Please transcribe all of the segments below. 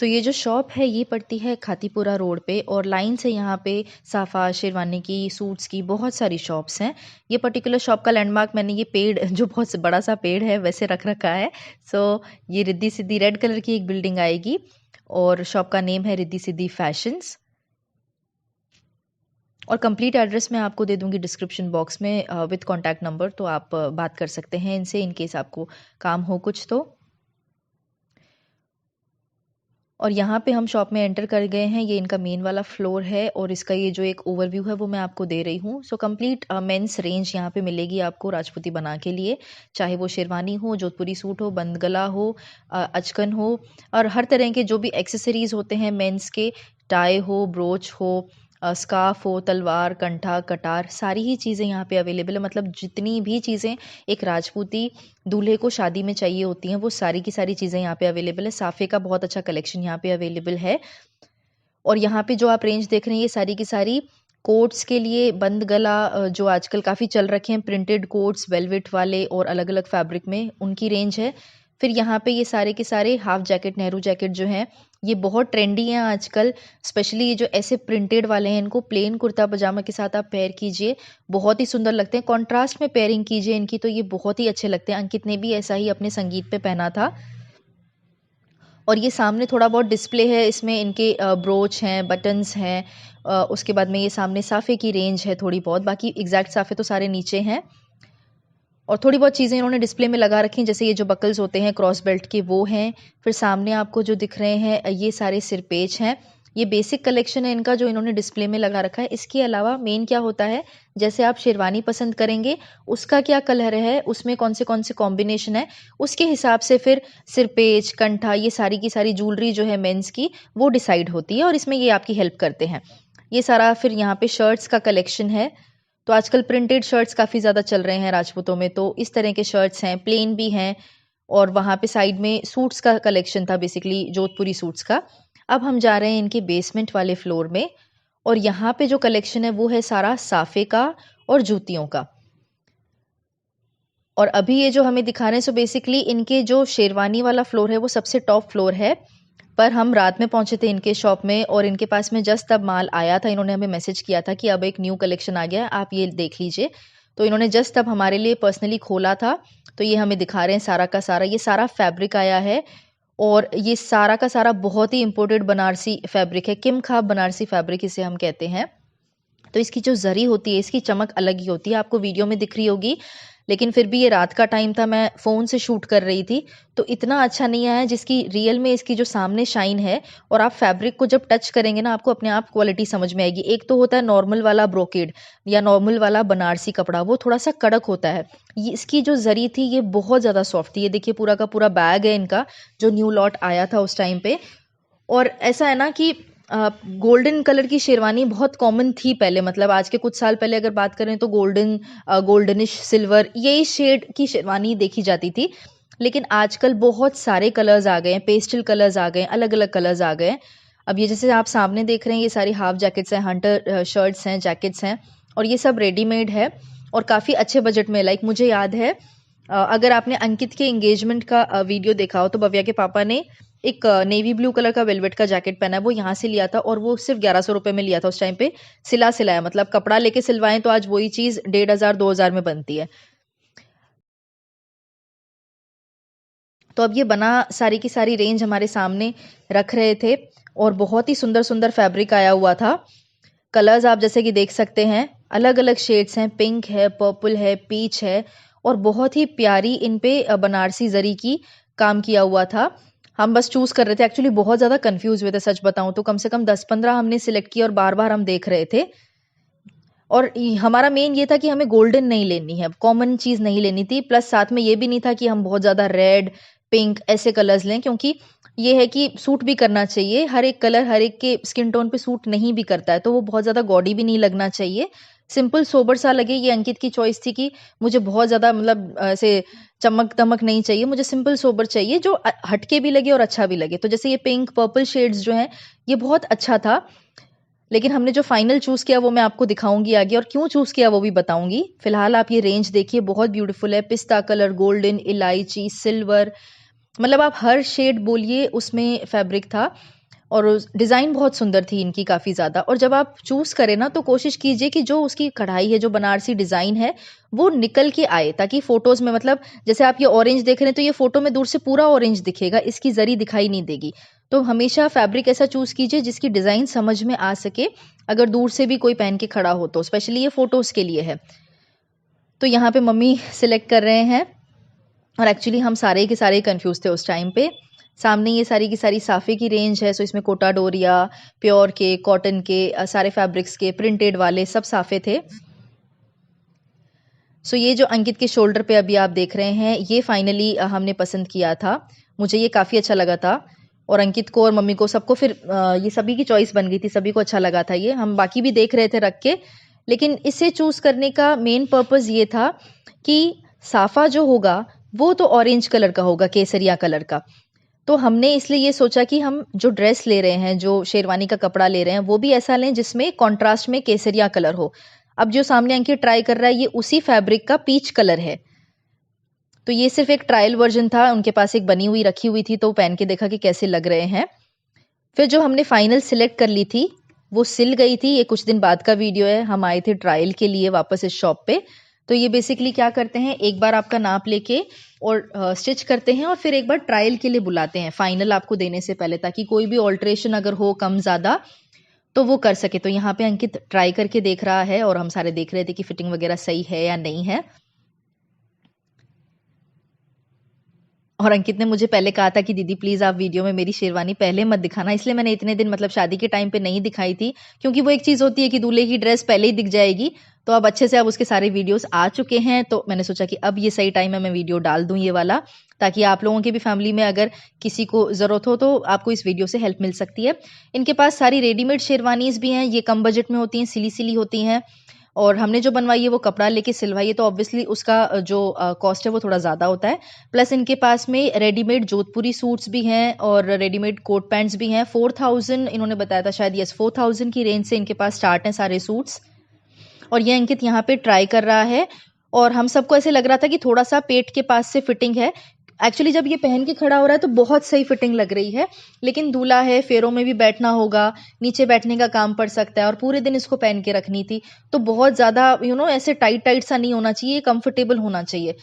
सो ये जो शॉप है ये पड़ती है खातीपुरा रोड पे और लाइन से यहाँ पे साफा शेरवानी की सूट्स की बहुत सारी शॉप्स हैं। ये पर्टिकुलर शॉप का लैंडमार्क मैंने ये पेड़ जो बहुत बड़ा सा पेड़ है वैसे रख रखा है। सो ये रिद्धि सिद्धि रेड कलर की एक बिल्डिंग आएगी और शॉप का नेम है रिद्धि सिद्धि फैशंस। और कंप्लीट एड्रेस मैं आपको दे दूंगी डिस्क्रिप्शन बॉक्स में विद कॉन्टैक्ट नंबर, तो आप बात कर सकते हैं इनसे इन केस आपको काम हो कुछ तो। और यहाँ पे हम शॉप में एंटर कर गए हैं। ये इनका मेन वाला फ्लोर है और इसका ये जो एक ओवरव्यू है वो मैं आपको दे रही हूँ। सो कंप्लीट मेंस रेंज यहाँ पे मिलेगी आपको राजपूती बना के लिए, चाहे वो शेरवानी हो, जोधपुरी सूट हो, बंद गला हो, अचकन हो, और हर तरह के जो भी एक्सेसरीज होते हैं मेंस के, टाई हो, ब्रोच हो, स्कार्फ हो, तलवार, कंठा, कटार, सारी ही चीज़ें यहाँ पे अवेलेबल है। मतलब जितनी भी चीज़ें एक राजपूती दूल्हे को शादी में चाहिए होती हैं वो सारी की सारी चीज़ें यहाँ पे अवेलेबल है। साफे का बहुत अच्छा कलेक्शन यहाँ पे अवेलेबल है। और यहाँ पे जो आप रेंज देख रहे हैं ये सारी की सारी कोट्स के लिए बंद गला जो आजकल काफ़ी चल रखे हैं, प्रिंटेड कोट्स वेलवेट वाले और अलग अलग फैब्रिक में, उनकी रेंज है। फिर यहाँ पे ये सारे के सारे हाफ जैकेट, नेहरू जैकेट जो हैं ये बहुत ट्रेंडी हैं आजकल। स्पेशली ये जो ऐसे प्रिंटेड वाले हैं इनको प्लेन कुर्ता पजामा के साथ आप पेयर कीजिए, बहुत ही सुंदर लगते हैं। कॉन्ट्रास्ट में पेयरिंग कीजिए इनकी तो ये बहुत ही अच्छे लगते हैं। अंकित ने भी ऐसा ही अपने संगीत पे पहना था। और ये सामने थोड़ा बहुत डिस्प्ले है, इसमें इनके ब्रोच हैं, बटन्स हैं। उसके बाद में ये सामने साफ़े की रेंज है थोड़ी बहुत, बाकी एग्जैक्ट साफ़े तो सारे नीचे हैं। और थोड़ी बहुत चीज़ें इन्होंने डिस्प्ले में लगा रखी हैं, जैसे ये जो बकल्स होते हैं क्रॉस बेल्ट के वो हैं। फिर सामने आपको जो दिख रहे हैं ये सारे सिरपेच हैं। ये बेसिक कलेक्शन है इनका जो इन्होंने डिस्प्ले में लगा रखा है। इसके अलावा मेन क्या होता है, जैसे आप शेरवानी पसंद करेंगे उसका क्या कलर है, उसमें कौन से कॉम्बिनेशन है, उसके हिसाब से फिर सिरपेच, कंठा, ये सारी की सारी ज्वेलरी जो है मेंस की वो डिसाइड होती है और इसमें ये आपकी हेल्प करते हैं। ये सारा फिर यहाँ पे शर्ट्स का कलेक्शन है। तो आजकल प्रिंटेड शर्ट्स काफ़ी ज़्यादा चल रहे हैं राजपूतों में, तो इस तरह के शर्ट्स हैं, प्लेन भी हैं। और वहाँ पे साइड में सूट्स का कलेक्शन था, बेसिकली जोधपुरी सूट्स का। अब हम जा रहे हैं इनके बेसमेंट वाले फ्लोर में और यहाँ पे जो कलेक्शन है वो है सारा साफे का और जूतियों का। और अभी ये जो हमें दिखा रहे हैं सो बेसिकली इनके जो शेरवानी वाला फ्लोर है वो सबसे टॉप फ्लोर है। पर हम रात में पहुंचे थे इनके शॉप में और इनके पास में जस्ट तब माल आया था। इन्होंने हमें मैसेज किया था कि अब एक न्यू कलेक्शन आ गया है, आप ये देख लीजिए। तो इन्होंने जस्ट तब हमारे लिए पर्सनली खोला था, तो ये हमें दिखा रहे हैं सारा का सारा। ये सारा फैब्रिक आया है और ये सारा का सारा बहुत ही इम्पोर्टेड बनारसी फैब्रिक है। किम खाब बनारसी फैब्रिक इसे हम कहते हैं। तो इसकी जो जरी होती है इसकी चमक अलग ही होती है, आपको वीडियो में दिख रही होगी। लेकिन फिर भी ये रात का टाइम था, मैं फ़ोन से शूट कर रही थी तो इतना अच्छा नहीं आया जिसकी रियल में इसकी जो सामने शाइन है। और आप फैब्रिक को जब टच करेंगे ना आपको अपने आप क्वालिटी समझ में आएगी। एक तो होता है नॉर्मल वाला ब्रोकेड या नॉर्मल वाला बनारसी कपड़ा, वो थोड़ा सा कड़क होता है। ये इसकी जो जरी थी ये बहुत ज़्यादा सॉफ्ट थी। ये देखिए पूरा का पूरा बैग है इनका जो न्यू लॉट आया था उस टाइम पे। और ऐसा है ना कि गोल्डन कलर की शेरवानी बहुत कॉमन थी पहले, मतलब आज के कुछ साल पहले अगर बात करें तो गोल्डनिश सिल्वर यही शेड की शेरवानी देखी जाती थी। लेकिन आजकल बहुत सारे कलर्स आ गए हैं, पेस्टल कलर्स आ गए हैं, अलग अलग कलर्स आ गए हैं। अब ये जैसे आप सामने देख रहे हैं ये सारी हाफ जैकेट्स हैं, हंटर शर्ट्स हैं, जैकेट्स हैं और ये सब रेडीमेड है और काफ़ी अच्छे बजट में। लाइक मुझे याद है अगर आपने अंकित के एंगेजमेंट का वीडियो देखा हो तो भव्या के पापा ने एक नेवी ब्लू कलर का वेलवेट का जैकेट पहना है, वो यहाँ से लिया था और वो सिर्फ 1100 रुपए में लिया था उस टाइम पे। सिलाया, मतलब कपड़ा लेके सिलवाएं तो आज वही चीज 1500-2000 में बनती है। तो अब ये बना सारी की सारी रेंज हमारे सामने रख रहे थे और बहुत ही सुंदर सुंदर फैब्रिक आया हुआ था। कलर्स आप जैसे कि देख सकते हैं अलग अलग शेड्स हैं, पिंक है, पर्पल है, पीच है और बहुत ही प्यारी इन पे बनारसी जरी की काम किया हुआ था। हम बस चूज कर रहे थे, एक्चुअली बहुत ज्यादा कंफ्यूज हुए थे सच बताऊं तो। कम से कम 10-15 हमने सिलेक्ट किया और बार बार हम देख रहे थे। और हमारा मेन ये था कि हमें गोल्डन नहीं लेनी है, कॉमन चीज नहीं लेनी थी। प्लस साथ में ये भी नहीं था कि हम बहुत ज्यादा रेड पिंक ऐसे कलर्स लें, क्योंकि ये है कि सूट भी करना चाहिए। हर एक कलर हर एक के स्किन टोन पे सूट नहीं भी करता है, तो वो बहुत ज्यादा गॉडी भी नहीं लगना चाहिए। सिंपल सोबर सा लगे, ये अंकित की चॉइस थी कि मुझे बहुत ज्यादा मतलब ऐसे चमक दमक नहीं चाहिए, मुझे सिंपल सोबर चाहिए जो हटके भी लगे और अच्छा भी लगे। तो जैसे ये पिंक पर्पल शेड्स जो हैं ये बहुत अच्छा था। लेकिन हमने जो फाइनल चूज किया वो मैं आपको दिखाऊंगी आगे और क्यों चूज किया वो भी बताऊंगी। फिलहाल आप ये रेंज देखिए, बहुत ब्यूटीफुल है। पिस्ता कलर, गोल्डन, इलायची, सिल्वर, मतलब आप हर शेड बोलिए उसमें फैब्रिक था और डिज़ाइन बहुत सुंदर थी इनकी काफ़ी ज़्यादा। और जब आप चूज़ करें ना तो कोशिश कीजिए कि जो उसकी कढ़ाई है, जो बनारसी डिज़ाइन है, वो निकल के आए, ताकि फ़ोटोज़ में मतलब जैसे आप ये ऑरेंज देख रहे हैं तो ये फ़ोटो में दूर से पूरा ऑरेंज दिखेगा, इसकी ज़री दिखाई नहीं देगी। तो हमेशा फैब्रिक ऐसा चूज़ कीजिए जिसकी डिज़ाइन समझ में आ सके, अगर दूर से भी कोई पहन के खड़ा हो तो, स्पेशली ये फ़ोटोज़ के लिए है। तो यहाँ पे मम्मी सिलेक्ट कर रहे हैं और एक्चुअली हम सारे के सारे कन्फ्यूज़ थे उस टाइम पे। सामने ये सारी की सारी साफ़े की रेंज है, सो इसमें कोटा डोरिया, प्योर के, कॉटन के, सारे फैब्रिक्स के, प्रिंटेड वाले सब साफ़े थे। सो ये जो अंकित के शोल्डर पे अभी आप देख रहे हैं, ये फाइनली हमने पसंद किया था। मुझे ये काफ़ी अच्छा लगा था और अंकित को और मम्मी को सबको फिर ये सभी की चॉइस बन गई थी, सभी को अच्छा लगा था ये। हम बाकी भी देख रहे थे रख के, लेकिन इसे चूज़ करने का मेन पर्पज़ ये था कि साफ़ा जो होगा, वो तो ऑरेंज कलर का होगा, केसरिया कलर का। तो हमने इसलिए ये सोचा कि हम जो ड्रेस ले रहे हैं, जो शेरवानी का कपड़ा ले रहे हैं, वो भी ऐसा लें जिसमें कॉन्ट्रास्ट में केसरिया कलर हो। अब जो सामने अंकित ट्राई कर रहा है, ये उसी फैब्रिक का पीच कलर है। तो ये सिर्फ़ एक ट्रायल वर्ज़न था, उनके पास एक बनी हुई रखी हुई थी, तो पहन के देखा कि कैसे लग रहे हैं। फिर जो हमने फाइनल सिलेक्ट कर ली थी, वो सिल गई थी। ये कुछ दिन बाद का वीडियो है, हम आए थे ट्रायल के लिए वापस इस शॉप पे। तो ये बेसिकली क्या करते हैं, एक बार आपका नाप लेके और स्टिच करते हैं और फिर एक बार ट्रायल के लिए बुलाते हैं, फाइनल आपको देने से पहले, ताकि कोई भी ऑल्टरेशन अगर हो कम ज़्यादा तो वो कर सके। तो यहाँ पे अंकित ट्राई करके देख रहा है और हम सारे देख रहे थे कि फिटिंग वगैरह सही है या नहीं है। और अंकित ने मुझे पहले कहा था कि दीदी प्लीज़ आप वीडियो में मेरी शेरवानी पहले मत दिखाना, इसलिए मैंने इतने दिन मतलब शादी के टाइम पे नहीं दिखाई थी, क्योंकि वो एक चीज़ होती है कि दूल्हे की ड्रेस पहले ही दिख जाएगी। तो अब अच्छे से अब उसके सारे वीडियोस आ चुके हैं, तो मैंने सोचा कि अब ये सही टाइम है, मैं वीडियो डाल दूँ ये वाला, ताकि आप लोगों के भी फैमिली में अगर किसी को ज़रूरत हो तो आपको इस वीडियो से हेल्प मिल सकती है। इनके पास सारी रेडीमेड शेरवानीज़ भी हैं, ये कम बजट में होती हैं, सिली-सिली होती हैं। और हमने जो बनवाई है वो कपड़ा लेके सिलवाई है, तो ऑब्वियसली उसका जो कॉस्ट है वो थोड़ा ज़्यादा होता है। प्लस इनके पास में रेडीमेड जोधपुरी सूट्स भी हैं और रेडीमेड कोट पैंट्स भी हैं। 4000 इन्होंने बताया था शायद, यस 4000 की रेंज से इनके पास स्टार्ट हैं सारे सूट्स। और ये अंकित यहाँ पे ट्राई कर रहा है और हम सबको ऐसे लग रहा था कि थोड़ा-सा पेट के पास से फिटिंग है। एक्चुअली जब ये पहन के खड़ा हो रहा है तो बहुत सही फिटिंग लग रही है, लेकिन दूल्हा है, फेरों में भी बैठना होगा, नीचे बैठने का काम पड़ सकता है और पूरे दिन इसको पहन के रखनी थी। तो बहुत ज़्यादा ऐसे टाइट-टाइट सा नहीं होना चाहिए, कंफर्टेबल होना चाहिए।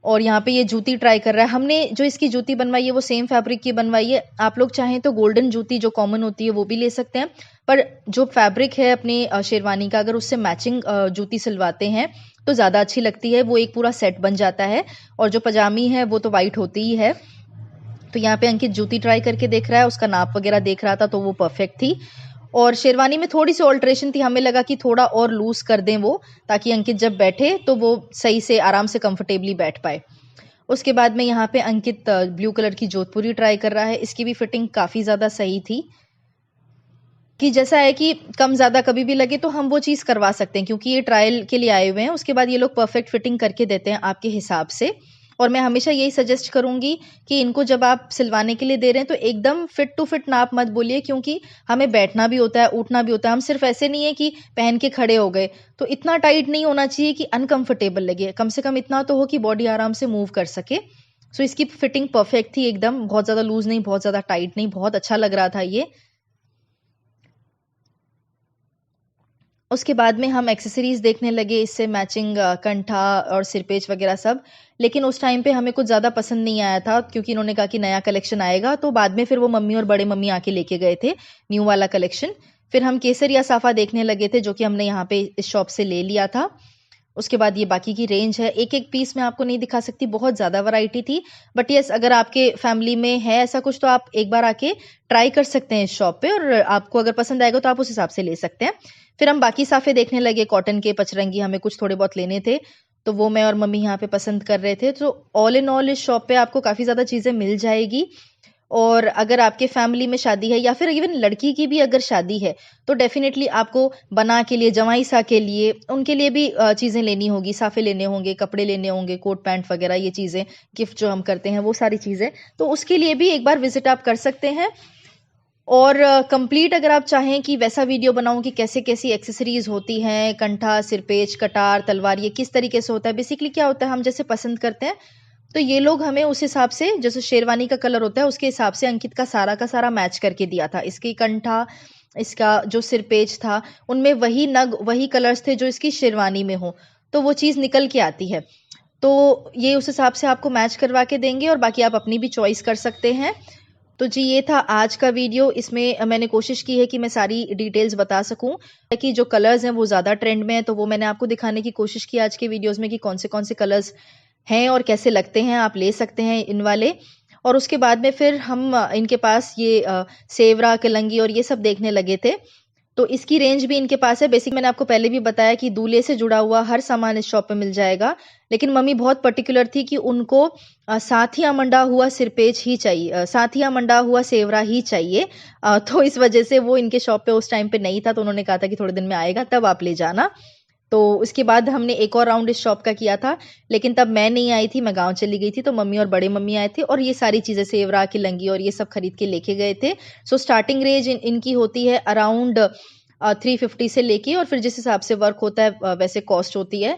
और यहाँ पे ये जूती ट्राई कर रहा है। हमने जो इसकी जूती बनवाई है वो सेम फैब्रिक की बनवाई है। आप लोग चाहें तो गोल्डन जूती जो कॉमन होती है वो भी ले सकते हैं। पर जो फैब्रिक है अपनी शेरवानी का, अगर उससे मैचिंग जूती सिलवाते हैं तो ज़्यादा अच्छी लगती है। वो एक पूरा सेट बन जाता है और जो पजामी है वो तो वाइट होती ही है। तो यहाँ पे अंकित जूती ट्राई करके देख रहा है, उसका नाप वगैरह देख रहा था तो वो परफेक्ट थी। और शेरवानी में थोड़ी-सी ऑल्टरेशन थी, हमें लगा कि थोड़ा और लूज़ कर दें वो, ताकि अंकित जब बैठे तो वो सही से आराम से कंफर्टेबली बैठ पाए। उसके बाद में यहाँ पे अंकित ब्लू कलर की जोधपुरी ट्राई कर रहा है, इसकी भी फिटिंग काफ़ी ज़्यादा सही थी। कि जैसा है कि कम ज़्यादा कभी भी लगे तो हम वो चीज़ करवा सकते हैं, क्योंकि ये ट्रायल के लिए आए हुए हैं, उसके बाद ये लोग परफेक्ट फिटिंग करके देते हैं आपके हिसाब से। और मैं हमेशा यही सजेस्ट करूँगी कि इनको जब आप सिलवाने के लिए दे रहे हैं तो एकदम फिट टू फिट नाप मत बोलिए, क्योंकि हमें बैठना भी होता है, उठना भी होता है। हम सिर्फ़ ऐसे नहीं है कि पहन के खड़े हो गए, तो इतना टाइट नहीं होना चाहिए कि अनकम्फर्टेबल लगे। कम से कम इतना तो हो कि बॉडी आराम से मूव कर सके। सो इसकी फिटिंग परफेक्ट थी एकदम, बहुत ज़्यादा लूज़ नहीं, बहुत ज़्यादा टाइट नहीं, बहुत अच्छा लग रहा था ये। उसके बाद में हम एक्सेसरीज़ देखने लगे, इससे मैचिंग कंठा और सिरपेच वगैरह सब। लेकिन उस टाइम पे हमें कुछ ज़्यादा पसंद नहीं आया था, क्योंकि इन्होंने कहा कि नया कलेक्शन आएगा, तो बाद में फिर वो मम्मी और बड़े मम्मी आके लेके गए थे न्यू वाला कलेक्शन। फिर हम केसरिया साफ़ा देखने लगे थे, जो कि हमने यहाँ पे इस शॉप से ले लिया था। उसके बाद ये बाकी की रेंज है, एक-एक पीस मैं आपको नहीं दिखा सकती, बहुत ज़्यादा वैरायटी थी। बट येस, अगर आपके फैमिली में है ऐसा कुछ तो आप एक बार आके ट्राई कर सकते हैं इस शॉप पे, और आपको अगर पसंद आएगा तो आप उस हिसाब से ले सकते हैं। फिर हम बाकी साफ़े देखने लगे, कॉटन के, पचरंगी, हमें कुछ थोड़े बहुत लेने थे, तो वो मैं और मम्मी यहाँ पे पसंद कर रहे थे। तो ऑल इन ऑल इस शॉप पे आपको काफ़ी ज़्यादा चीज़ें मिल जाएगी। और अगर आपके फैमिली में शादी है या फिर इवन लड़की की भी अगर शादी है, तो डेफ़िनेटली आपको बना के लिए, जमाई-सा के लिए, उनके लिए भी चीज़ें लेनी होगी, साफ़े लेने होंगे, कपड़े लेने होंगे, कोट पैंट वग़ैरह ये चीज़ें, गिफ्ट जो हम करते हैं वो सारी चीज़ें। तो उसके लिए भी एक बार विज़िट आप कर सकते हैं। और कंप्लीट अगर आप चाहें कि वैसा वीडियो बनाऊँ कि कैसे-कैसी एक्सेसरीज़ होती हैं, कंठा, सिरपेच, कटार, तलवार, ये किस तरीके से होता है, बेसिकली क्या होता है हम जैसे पसंद करते हैं, तो ये लोग हमें उस हिसाब से, जैसे शेरवानी का कलर होता है उसके हिसाब से अंकित का सारा मैच करके दिया था। इसकी कंठा, इसका जो सिरपेज था, उनमें वही नग, वही कलर्स थे जो इसकी शेरवानी में हो, तो वो चीज़ निकल के आती है। तो ये उस हिसाब से आपको मैच करवा के देंगे और बाकी आप अपनी भी चॉइस कर सकते हैं। तो जी, ये था आज का वीडियो। इसमें मैंने कोशिश की है कि मैं सारी डिटेल्स बता सकूं, कि जो कलर्स हैं वो ज़्यादा ट्रेंड में है, तो वो मैंने आपको दिखाने की कोशिश की आज के वीडियोस में कि कौन से कलर्स हैं और कैसे लगते हैं, आप ले सकते हैं इन वाले। और उसके बाद में फिर हम इनके पास ये सेवरा, कलंगी और ये सब देखने लगे थे। तो इसकी रेंज भी इनके पास है। बेसिक मैंने आपको पहले भी बताया कि दूल्हे से जुड़ा हुआ हर सामान इस शॉप पे मिल जाएगा। लेकिन मम्मी बहुत पर्टिकुलर थी कि उनको साथिया मंडा हुआ सिरपेज ही चाहिए, साथिया मंडा हुआ सेवरा ही चाहिए। तो इस वजह से वो इनके शॉप पे उस टाइम पे नहीं था, तो उन्होंने कहा था कि थोड़े दिन में आएगा तब आप ले जाना। तो उसके बाद हमने एक और राउंड इस शॉप का किया था, लेकिन तब मैं नहीं आई थी, मैं गाँव चली गई थी, तो मम्मी और बड़े मम्मी आए थे और ये सारी चीज़ें सेवरा, किलंगी और ये सब खरीद के लेके गए थे। सो स्टार्टिंग रेंज इनकी होती है अराउंड 350 से लेके, और फिर जिस हिसाब से वर्क होता है वैसे कॉस्ट होती है।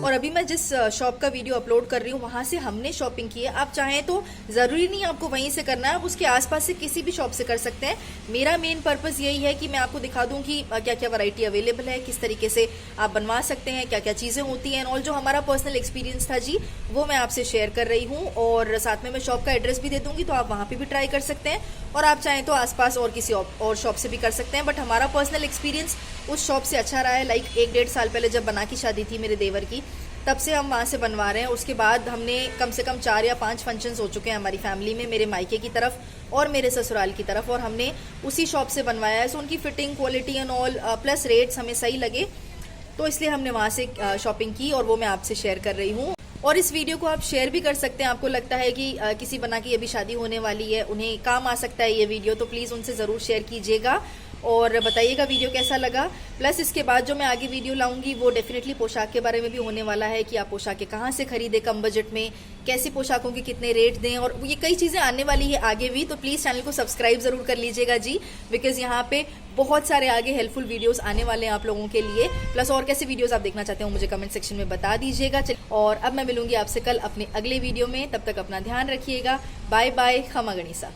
और अभी मैं जिस शॉप का वीडियो अपलोड कर रही हूँ वहां से हमने शॉपिंग की है। आप चाहें तो ज़रूरी नहीं आपको वहीं से करना है, आप उसके आसपास से किसी भी शॉप से कर सकते हैं। मेरा मेन पर्पस यही है कि मैं आपको दिखा दूं कि क्या क्या वैरायटी अवेलेबल है, किस तरीके से आप बनवा सकते हैं, क्या क्या चीज़ें होती हैं, और जो हमारा पर्सनल एक्सपीरियंस था जी वो मैं आपसे शेयर कर रही हूँ। और साथ में मैं शॉप का एड्रेस भी दे दूंगी, तो आप वहाँ पर भी ट्राई कर सकते हैं, और आप चाहें तो आसपास और किसी और शॉप से भी कर सकते हैं। बट हमारा पर्सनल एक्सपीरियंस उस शॉप से अच्छा रहा है। लाइक 1-1.5 साल पहले जब बना की शादी थी मेरे देवर की, तब से हम वहाँ से बनवा रहे हैं। उसके बाद हमने कम से कम 4 या 5 फंक्शंस हो चुके हैं हमारी फैमिली में, मेरे मायके की तरफ और मेरे ससुराल की तरफ, और हमने उसी शॉप से बनवाया है। सो उनकी fitting, quality and all plus rates हमें सही लगे, तो इसलिए हमने वहाँ से शॉपिंग की और वो मैं आपसे शेयर कर रही हूँ। और इस वीडियो को आप शेयर भी कर सकते हैं। आपको लगता है कि किसी बना की अभी शादी होने वाली है, उन्हें काम आ सकता है ये वीडियो, तो प्लीज़ उनसे ज़रूर शेयर कीजिएगा और बताइएगा वीडियो कैसा लगा। प्लस इसके बाद जो मैं आगे वीडियो लाऊंगी वो डेफिनेटली पोशाक के बारे में भी होने वाला है, कि आप पोशाकें कहाँ से खरीदें कम बजट में, कैसी पोशाकों के कितने रेट दें, और ये कई चीज़ें आने वाली है आगे भी। तो प्लीज़ चैनल को सब्सक्राइब ज़रूर कर लीजिएगा जी, बिकॉज यहाँ पे बहुत सारे आगे हेल्पफुल वीडियोस आने वाले हैं आप लोगों के लिए। प्लस और कैसे वीडियोस आप देखना चाहते हो मुझे कमेंट सेक्शन में बता दीजिएगा। और अब मैं मिलूंगी आपसे कल अपने अगले वीडियो में, तब तक अपना ध्यान रखिएगा। बाय बाय, खमा गणिसा।